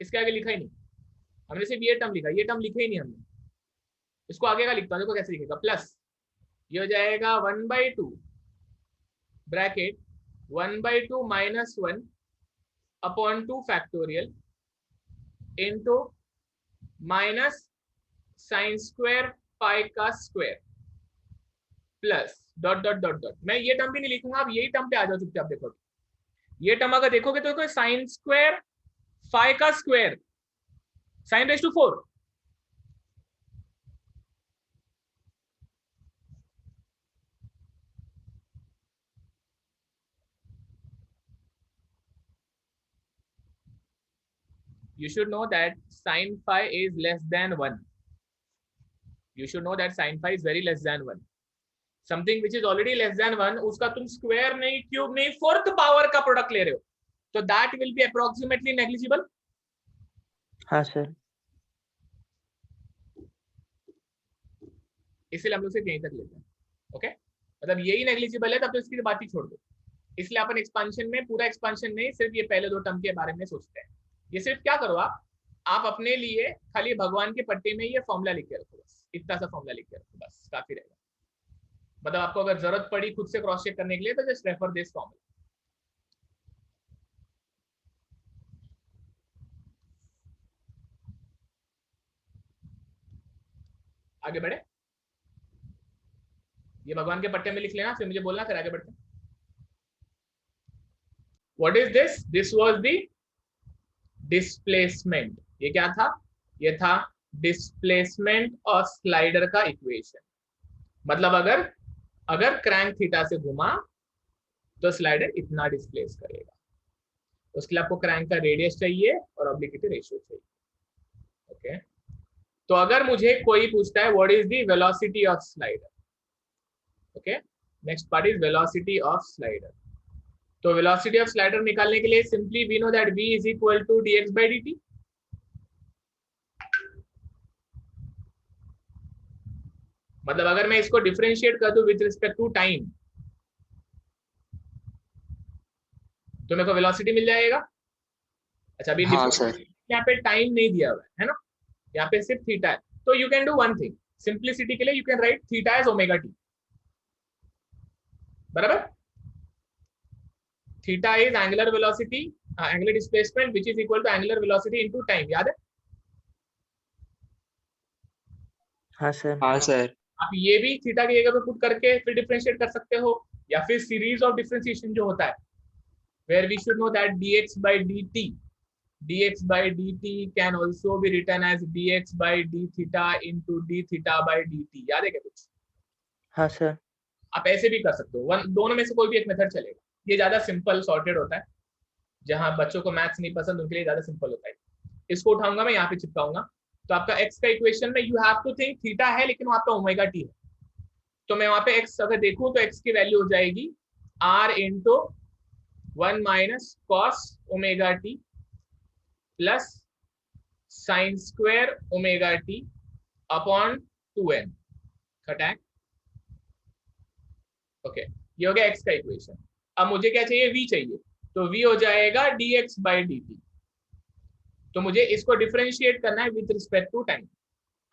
इसके आगे लिखा ही नहीं, हमने सिर्फ ये टर्म लिखा, ये टर्म लिखे ही नहीं हमने। इसको आगे का लिखता हूँ, देखो कैसे लिखेगा, प्लस ये हो जाएगा 1/2 bracket 1/2 minus 1 upon 2 factorial into minus sine square 5 का square plus dot dot dot dot. मैं ये टर्म भी नहीं लिखूंगा, आप यही टर्म पे आ जाओ चुपचाप। देखोगे ये टर्म अगर देखोगे तो साइन स्क्वायर 5 का square sine raise to 4, you should know that sin phi is less than 1. You should know that sin phi is very less than 1. Something which is already less than 1 उसका तुम square नहीं, cube नहीं, fourth power का product ले रहे हो, तो that will be approximately negligible. हाँ सर। इसलिए हम लोग सिर्फ यहीं तक लेते हैं। ओके, मतलब यही नेग्लिजिबल है तब तो इसकी बात ही छोड़ दो। इसलिए अपन एक्सपांशन में, पूरा एक्सपांशन नहीं, सिर्फ ये पहले दो टर्म के बारे में सोचते हैं। ये सिर्फ क्या करो, आप अपने लिए खाली भगवान के पट्टे में ये फॉर्मूला लिख के रखो, बस इतना सा फॉर्मूला लिख के रखो, बस काफी रहेगा। मतलब आपको अगर जरूरत पड़ी खुद से क्रॉस चेक करने के लिए तो जस्ट रेफर दिस फॉर्मूला। आगे बढ़े, ये भगवान के पट्टे में लिख लेना, फिर मुझे बोलना, फिर आगे बढ़ते हैं। What is this? This was the displacement. ये क्या था? ये था डिस्प्लेसमेंट और स्लाइडर का इक्वेशन। मतलब अगर क्रैंक थीटा से घुमा तो स्लाइडर इतना डिस्प्लेस करेगा। उसके लिए आपको क्रैंक का रेडियस चाहिए और ऑब्लिक्विटी रेशियो चाहिए। ओके, तो अगर मुझे कोई पूछता है what is the velocity of slider, okay, next part is velocity of slider. तो वेलोसिटी ऑफ स्लाइडर निकालने के लिए simply we know that v is equal to dx by dt। मतलब अगर मैं इसको डिफरेंशिएट कर दूं विद रिस्पेक्ट टू टाइम तो मेरे को वेलोसिटी मिल जाएगा। अच्छा, अभी हाँ सर। यहाँ पे टाइम नहीं दिया हुआ है ना, यहाँ पे सिर्फ थीटा है। तो you can do one thing, simplicity के लिए you can write theta as omega t, बराबर। Theta is angular velocity, angular displacement which is equal to angular velocity into time. याद है? हाँ सर। हाँ सर। आप ये भी थीटा की जगह पे पुट करके फिर डिफरेंशिएट कर सकते हो, या फिर सीरीज ऑफ डिफरेंशिएशन जो होता है where we should know that dx by dt can also be written as dx by d theta into d theta by dt। याद है क्या कुछ? हाँ सर। आप ऐसे भी कर सकते हो, दोनों में से कोई भी एक मेथड चलेगा। ये ज्यादा सिंपल सॉर्टेड होता है, जहां बच्चों को मैथ्स नहीं पसंद उनके लिए ज्यादा सिंपल होता है। इसको उठाऊंगा मैं, यहाँ पे चिपकाऊंगा, तो आपका x का इक्वेशन में you have to think theta है लेकिन वहां पे ओमेगा टी है। तो मैं वहां पे x अगर देखूं तो x की वैल्यू हो जाएगी r into 1 minus cos omega t plus sine square omega t upon 2n खटाक। ओके, ये हो गया x का इक्वेशन। अब मुझे क्या चाहिए? v चाहिए, तो v हो जाएगा dx by dt। तो मुझे इसको डिफरेंशिएट करना है with respect to time.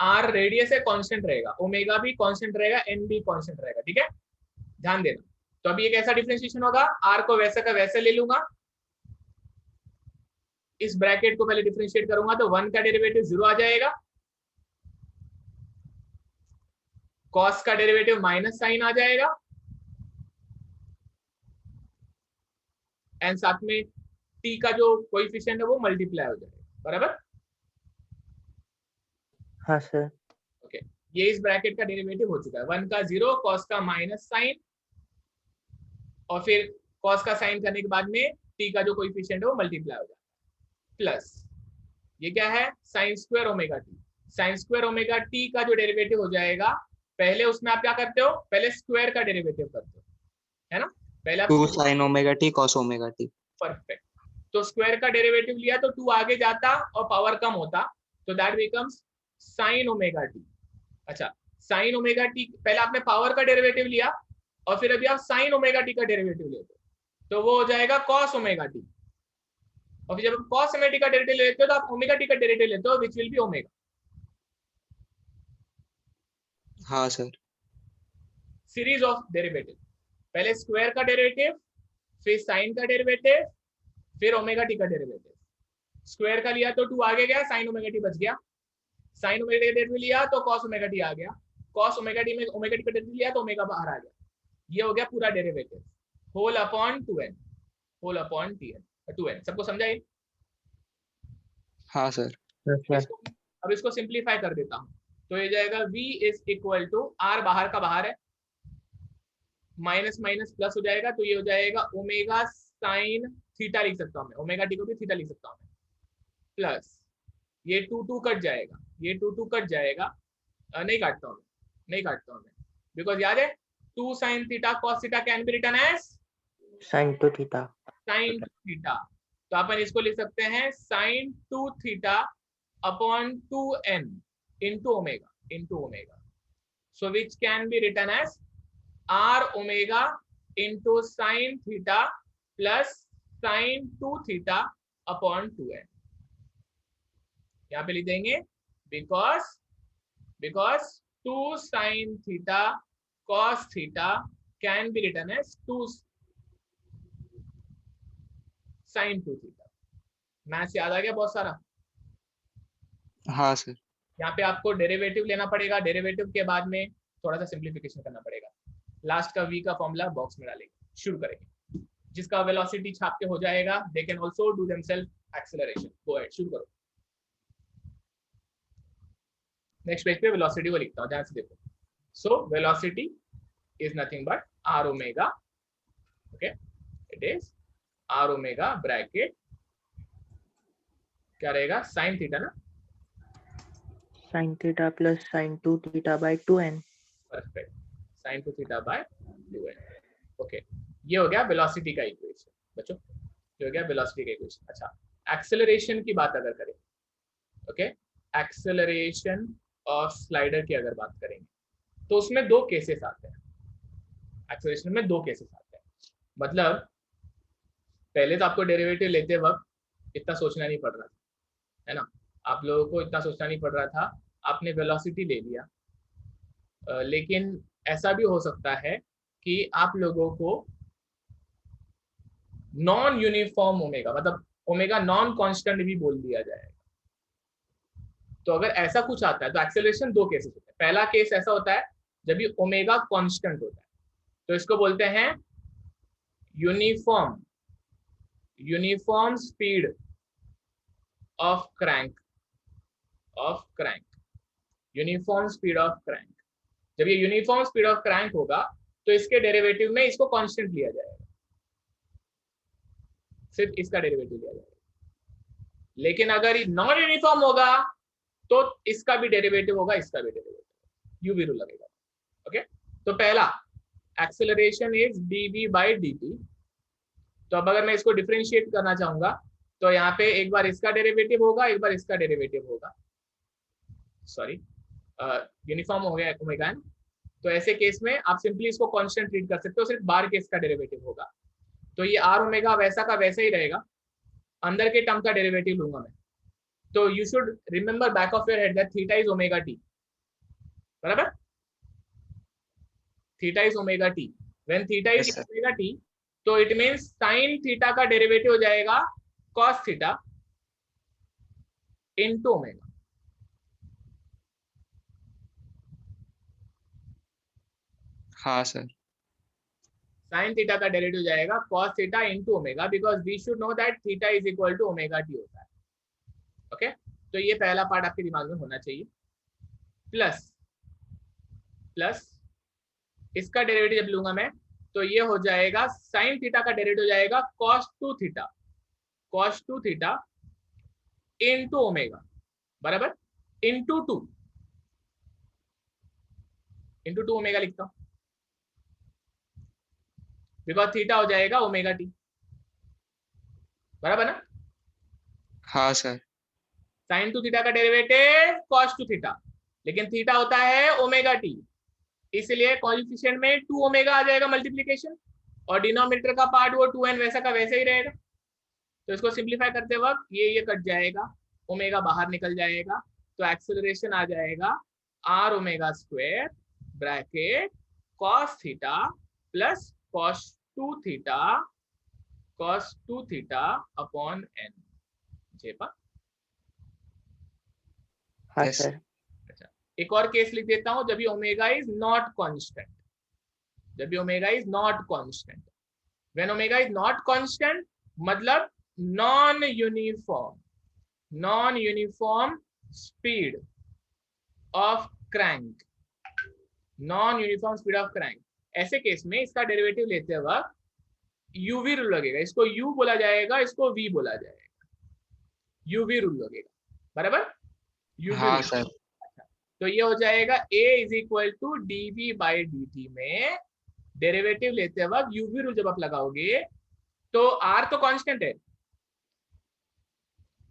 r radius है, कांस्टेंट रहेगा, ओमेगा भी कांस्टेंट रहेगा, n भी कांस्टेंट रहेगा, ठीक है, ध्यान देना। तो अभी ये कैसा डिफरेंशिएशन होगा? r को वैसे का वैसे ले लूंगा, इस ब्रैकेट को पहले डिफरेंशिएट करूंगा तो 1 का डेरिवेटिव 0 आ जाएगा, कॉस का डेरिवेटिव माइनस साइन आ जाएगा, एंड साथ में t का जो कोएफिशिएंट है वो मल्टीप्लाई हो जाएगा, बराबर। हाँ सर। ओके, ये इस ब्रैकेट का डेरिवेटिव हो चुका है, 1 का 0, कॉस का माइनस साइन, और फिर कॉस का साइन करने के बाद में t का जो कोएफिशिएंट है वो मल्टीप्लाई हो जाएगा, प्लस ये क्या है? Sign square omega T. Sign square omega T का जो डेरिवेटिव हो जाएगा, पहले उसमें आप क्या करते हो? पहले स्क्वायर का डेरिवेटिव करते हो, है ना? पहले आप 2 sin omega T cos omega T. Perfect. तो स्क्वायर का डेरिवेटिव लिया तो 2 आगे जाता और पावर कम होता, तो that becomes sine omega T. अच्छा, साइन ओमेगा टी, पहले आपने पावर का डेरिवेटिव लिया और फिर अभी आप साइन ओमेगा टी का डेरिवेटिव लेते हो, तो वो हो जाएगा कॉस ओमेगा टी। और फिर जब आप कॉस ओमेगा टी का डेरिवेटिव लेते हो तो आप ओमेगा टी का डेरिवेटिव लेते हो, व्हिच विल बी ओमेगा। हाँ सर। सीरीज ऑफ डेरिवेटिव, पहले स्क्वायर का डेरिवेटिव, फिर साइन का डेरिवेटिव, फिर ओमेगा टी का डेरिवेटिव। स्क्वायर का लिया तो 2 आगे गया, साइन ओमेगा टी बच गया, साइन ओमेगा टी का डेरिवेटिव लिया तो कॉस ओमेगा टी आ गया, कॉस ओमेगा टी में ओमेगा टी का डेरिवेटिव लिया तो ओमेगा बाहर आ गया। ये हो गया पूरा derivative, whole upon 2n, whole upon 2n। सबको समझा ये? हाँ सर। अब इसको सिंप्लीफाई कर देता हूं, तो ये जाएगा v is equal to, r बाहर का बाहर है, माइनस माइनस प्लस हो जाएगा, तो ये हो जाएगा ओमेगा साइन थीटा लिख सकता हूं मैं, ओमेगा टी को भी थीटा लिख सकता हूं मैं, प्लस ये 2 कट जाएगा, ये 2 कट जाएगा, नहीं काटता हूं मैं, बिकॉज याद है 2 sin theta cos theta can be written as sine two theta. sin theta. तो अपन इसको लिख सकते हैं sin 2 theta upon 2n into omega. So which can be written as r omega into sin theta plus sin 2 theta upon 2n. यहाँ पे लिख देंगे because 2 sin theta cos theta can be written as 2 sin 2 theta. Maths याद आ गया बहुत सारा? हाँ sir. यहाँ पे आपको डेरिवेटिव लेना पड़ेगा, डेरिवेटिव के बाद में थोड़ा सा सिंप्लीफिकेशन करना पड़ेगा। लास्ट का v का फॉर्मूला बॉक्स में डालेंगे, शुरू करेंगे। जिसका वेलोसिटी छाप के हो जाएगा, they can also do themselves acceleration. Go ahead, शुरू करो। नेक्स्ट पेज पे वेलोसिटी को लिखता हूँ, ध्यान से देखो। So velocity is nothing but r omega, okay, it is r omega bracket क्या रहेगा, sin थीटा ना, sin theta plus sin 2 theta by 2n. Perfect, sin 2 theta by 2n। Okay, ये हो गया वेलोसिटी का इक्वेशन बच्चों, ये हो गया वेलोसिटी का इक्वेशन। अच्छा, एक्सेलरेशन की बात अगर करें, ओके, एक्सेलरेशन ऑफ स्लाइडर की अगर बात करेंगे तो उसमें दो केसेस आते हैं। एक्सेलरेशन में दो केसेस आते हैं, मतलब पहले तो आपको डेरिवेटिव लेते वक्त इतना सोचना नहीं पड़ रहा था, है ना, आप लोगों को इतना सोचना नहीं पड़ रहा था, आपने वेलोसिटी ले लिया। लेकिन ऐसा भी हो सकता है कि आप लोगों को नॉन यूनिफॉर्म ओमेगा, मतलब ओमेगा नॉन कांस्टेंट भी बोल दिया जाएगा। तो अगर ऐसा कुछ आता है तो एक्सेलरेशन दो केसेस होते हैं। पहला केस ऐसा होता है जब ये ओमेगा कांस्टेंट होता है, तो इसको बोलते हैं uniform speed of crank, uniform speed of crank. जब ये यूनिफॉर्म स्पीड ऑफ क्रैंक होगा तो इसके डेरिवेटिव में इसको कांस्टेंट लिया जाएगा, सिर्फ इसका डेरिवेटिव लिया जाएगा। लेकिन अगर ये नॉन यूनिफॉर्म होगा तो इसका भी डेरिवेटिव होगा, इसका भी डेरिवेटिव, यू भी रूल लगेगा। ओके, तो पहला acceleration is dv by dt। तो अब अगर मैं इसको डिफरेंशिएट करना चाहूंगा तो यहाँ पे एक बार इसका डेरिवेटिव होगा, एक बार इसका डेरिवेटिव होगा, सॉरी यूनिफॉर्म हो गया ओमेगा। तो ऐसे केस में आप सिंपली इसको कांस्टेंट ट्रीट कर सकते हो, सिर्फ बार के इसका डेरिवेटिव होगा। तो ये r ओमेगा वैसा का वैसा ही रहेगा, अंदर के टर्म का डेरिवेटिव लूंगा मैं। तो you should remember back of your head that theta is omega t, बराबर, theta is omega t. When theta is omega t तो इट मींस sin थीटा का डेरिवेटिव हो जाएगा cos थीटा इनटू ओमेगा। हाँ sir. sin theta का derivative हो जाएगा cos theta into omega, because we should know that theta is equal to omega t होता है। ओके, तो ये पहला पार्ट आपके दिमाग में होना चाहिए। प्लस इसका डेरिवेटिव जब लूंगा मैं तो ये हो जाएगा sin थीटा का डेरिवेटिव हो जाएगा cos 2 थीटा इनटू ओमेगा, बराबर, इनटू 2 ओमेगा लिखता हूं, बिकॉज थीटा हो जाएगा ओमेगा टी, बराबर ना। हाँ सर। sin 2 थीटा का डेरिवेटिव cos 2 थीटा, लेकिन थीटा होता है ओमेगा टी, इसलिए कोएफिशिएंट में 2 ओमेगा आ जाएगा मल्टीप्लिकेशन, और डिनोमिनेटर का पार्ट वो 2n वैसा का वैसे ही रहेगा। तो इसको सिंप्लीफाई करते वक्त ये कट जाएगा, ओमेगा बाहर निकल जाएगा, तो एक्सेलरेशन आ जाएगा r omega square bracket cos theta plus cos 2 theta upon n। जेपा, हाँ Yes. सर। अच्छा, एक और केस लिख देता हूं, जब ये ओमेगा इज नॉट कांस्टेंट, जब ये omega is not constant, when omega is not constant मतलब non uniform speed of crank, non uniform speed of crank. ऐसे केस में इसका डेरिवेटिव लेते वक्त यूवी रूल लगेगा, इसको यू बोला जाएगा, इसको वी बोला जाएगा, यूवी रूल लगेगा, बराबर, यूवी हाँ रूल। सर। तो ये हो जाएगा a is equal to dv by dt में डेरिवेटिव लेते वक्त यूवी रूल जब आप लगाओगे तो r तो कांस्टेंट है,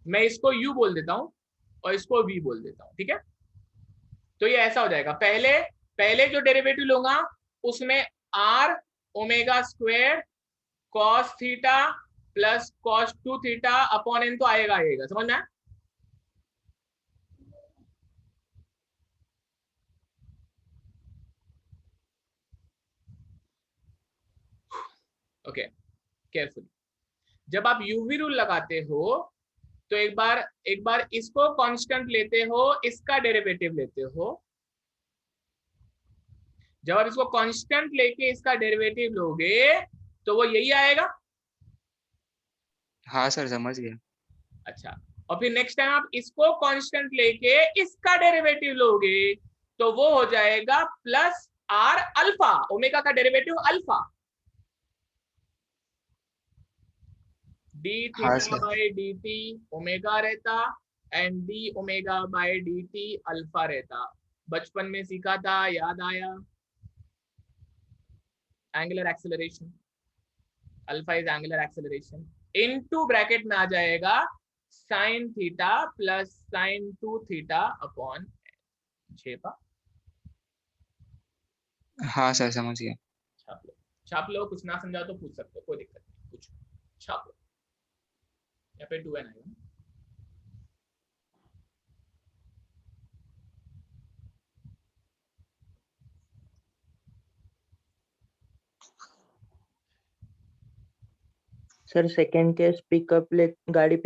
मैं इसको u बोल देता हूं और इसको v बोल देता हूं, ठीक है। तो ये ऐसा हो जाएगा, पहले जो डेरिवेटिव लूंगा उसमें r omega square cos theta plus cos 2 theta upon n तो आएगा, समझ में? Okay, carefully. जब आप यूवी रूल लगाते हो तो एक बार इसको कांस्टेंट लेते हो, इसका डेरिवेटिव लेते हो। जब आप इसको कांस्टेंट लेके इसका डेरिवेटिव लोगे तो वो यही आएगा। हाँ सर समझ गया। अच्छा, और फिर नेक्स्ट टाइम आप इसको कांस्टेंट लेके इसका डेरिवेटिव लोगे तो वो हो जाएगा प्लस आर अल्फा, ओमेगा का डेरिवेटिव अल्फा, डी हाँ theta sir. By d t omega रहता and d omega by d t alpha रहता। बचपन में सीखा था, याद आया? Angular acceleration, alpha is angular acceleration, into bracket में आ जाएगा sine theta plus sine 2 theta upon छेपा। हाँ सर समझ गया। छाप लो, कुछ ना समझा तो पूछ सकते हो, कोई दिक्कत नहीं, कुछ छाप लो। यहाँ पे 2n आएगा। सर सेकंड केस पिकअप गाड़ी